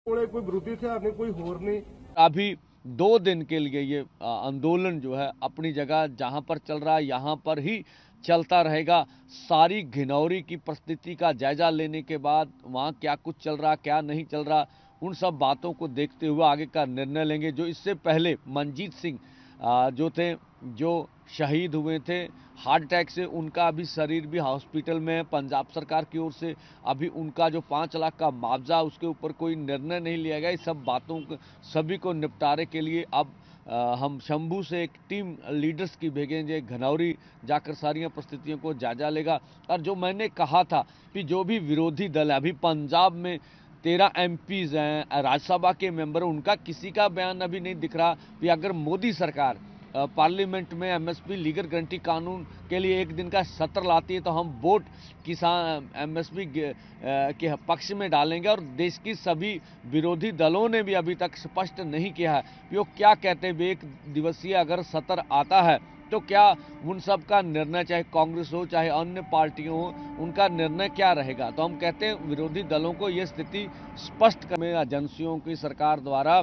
कोई विरोधी थे आपने कोई होर नहीं। अभी 2 दिन के लिए ये आंदोलन जो है अपनी जगह जहां पर चल रहा है यहाँ पर ही चलता रहेगा। सारी घिनौरी की परिस्थिति का जायजा लेने के बाद वहाँ क्या कुछ चल रहा क्या नहीं चल रहा उन सब बातों को देखते हुए आगे का निर्णय लेंगे। जो इससे पहले मनजीत सिंह जो थे, जो शहीद हुए थे हार्ट अटैक से, उनका अभी शरीर भी हॉस्पिटल में है। पंजाब सरकार की ओर से अभी उनका जो 5 लाख का मुआवजा उसके ऊपर कोई निर्णय नहीं लिया गया। इस सब बातों को सभी को निपटारे के लिए अब हम शंभू से एक टीम लीडर्स की भेजेंगे। घनौरी जाकर सारी परिस्थितियों को जायजा लेगा। और जो मैंने कहा था कि जो भी विरोधी दल है, अभी पंजाब में 13 एमपीज हैं, राज्यसभा के मेंबर, उनका किसी का बयान अभी नहीं दिख रहा कि अगर मोदी सरकार पार्लियामेंट में एमएसपी लीगल गारंटी कानून के लिए एक दिन का सत्र लाती है तो हम वोट किसान एमएसपी के पक्ष में डालेंगे। और देश की सभी विरोधी दलों ने भी अभी तक स्पष्ट नहीं किया है कि वो क्या कहते हैं। एक दिवसीय अगर सत्र आता है तो क्या उन सब का निर्णय, चाहे कांग्रेस हो चाहे अन्य पार्टियों हो, उनका निर्णय क्या रहेगा। तो हम कहते हैं विरोधी दलों को ये स्थिति स्पष्ट करने एजेंसियों की सरकार द्वारा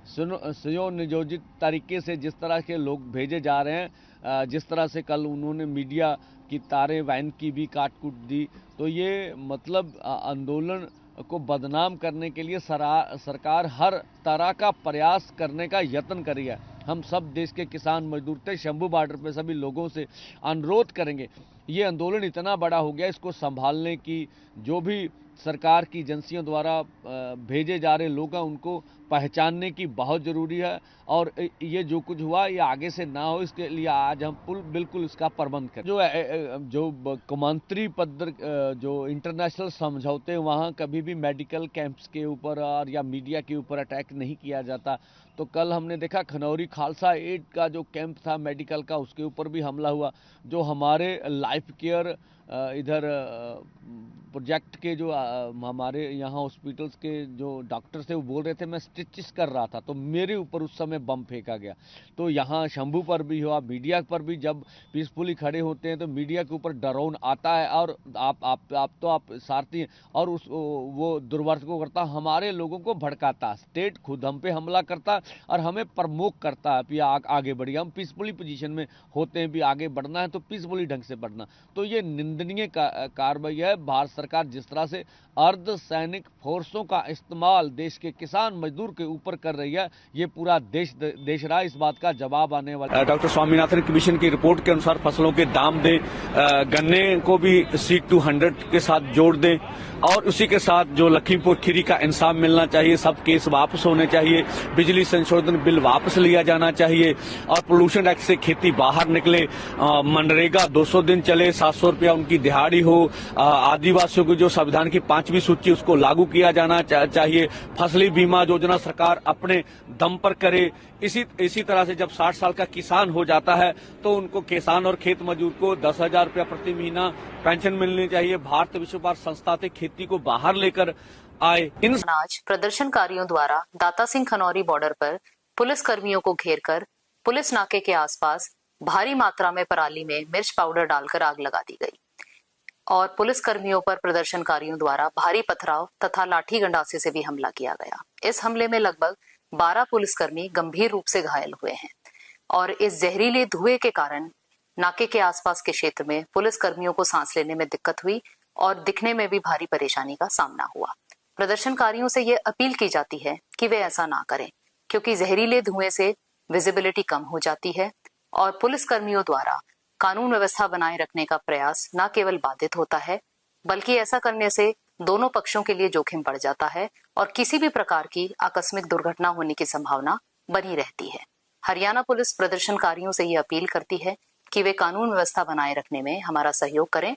सुनियोजित तरीके से जिस तरह के लोग भेजे जा रहे हैं, जिस तरह से कल उन्होंने मीडिया की तारें वैन की भी काट कूट दी, तो ये मतलब आंदोलन को बदनाम करने के लिए सरकार हर तरह का प्रयास करने का यत्न करी है। हम सब देश के किसान मजदूर थे, शंभू बॉर्डर पे सभी लोगों से अनुरोध करेंगे, ये आंदोलन इतना बड़ा हो गया, इसको संभालने की जो भी सरकार की एजेंसियों द्वारा भेजे जा रहे लोग हैं उनको पहचानने की बहुत ज़रूरी है। और ये जो कुछ हुआ ये आगे से ना हो, इसके लिए आज हम बिल्कुल इसका प्रबंध करें। जो कौमांतरी पद जो इंटरनेशनल समझौते हैं, वहाँ कभी भी मेडिकल कैंप्स के ऊपर और या मीडिया के ऊपर अटैक नहीं किया जाता। तो कल हमने देखा खनौरी खालसा एड का जो कैंप था मेडिकल का, उसके ऊपर भी हमला हुआ। जो हमारे लाइफ केयर इधर प्रोजेक्ट के जो हमारे यहाँ हॉस्पिटल्स के जो डॉक्टर्स थे वो बोल रहे थे मैं स्टिचेस कर रहा था तो मेरे ऊपर उस समय बम फेंका गया। तो यहाँ शंभू पर भी हुआ, मीडिया पर भी जब पीसफुली खड़े होते हैं तो मीडिया के ऊपर ड्रोन आता है और आप सारथी हैं और उस वो दुर्वर्त को करता, हमारे लोगों को भड़काता। स्टेट खुद हम पे हमला करता और हमें प्रमोक करता है कि आगे बढ़िए। हम पीसफुली पोजीशन में होते हैं, भी आगे बढ़ना है तो पीसफुली ढंग से बढ़ना। तो ये निंदनीय कार्रवाई है। भारत सरकार जिस तरह से अर्धसैनिक फोर्सों का इस्तेमाल देश के किसान मजदूर के ऊपर कर रही है, ये पूरा देश रहा, इस बात का जवाब आने वाला। डॉक्टर स्वामीनाथन कमीशन की रिपोर्ट के अनुसार फसलों के दाम दें, गन्ने को भी C200 के साथ जोड़ दें और उसी के साथ जो लखीमपुर खीरी का इंसाफ मिलना चाहिए, सब केस वापस होने चाहिए, बिजली संशोधन बिल वापस लिया जाना चाहिए और पोल्यूशन एक्ट से खेती बाहर निकले, मनरेगा 200 दिन चले, 700 रुपया उनकी दिहाड़ी हो, आदिवासियों की जो संविधान की 5वीं सूची उसको लागू किया जाना चाहिए, फसली बीमा योजना सरकार अपने दम पर करे। इसी तरह से जब 60 साल का किसान हो जाता है तो उनको किसान और खेत मजदूर को 10,000 रुपया प्रति महीना पेंशन मिलनी चाहिए। भारत विश्व व्यापार संस्था से खेती को बाहर लेकर आए। आज प्रदर्शनकारियों द्वारा दाता सिंह खनौरी बॉर्डर पर पुलिस कर्मियों को घेरकर पुलिस नाके के आसपास भारी मात्रा में पराली में मिर्च पाउडर डालकर आग लगा दी गई और पुलिस कर्मियों पर प्रदर्शनकारियों द्वारा भारी पथराव तथा लाठी गंडासे से भी हमला किया गया। इस हमले में लगभग 12 पुलिसकर्मी गंभीर रूप से घायल हुए हैं और इस जहरीले धुएं के कारण नाके के आसपास के क्षेत्र में पुलिस कर्मियों को सांस लेने में दिक्कत हुई और दिखने में भी भारी परेशानी का सामना हुआ। प्रदर्शनकारियों से यह अपील की जाती है कि वे ऐसा ना करें क्योंकि जहरीले धुएं से विजिबिलिटी कम हो जाती है और पुलिस कर्मियों द्वारा कानून व्यवस्था बनाए रखने का प्रयास न केवल बाधित होता है बल्कि ऐसा करने से दोनों पक्षों के लिए जोखिम बढ़ जाता है और किसी भी प्रकार की आकस्मिक दुर्घटना होने की संभावना बनी रहती है। हरियाणा पुलिस प्रदर्शनकारियों से ये अपील करती है कि वे कानून व्यवस्था बनाए रखने में हमारा सहयोग करें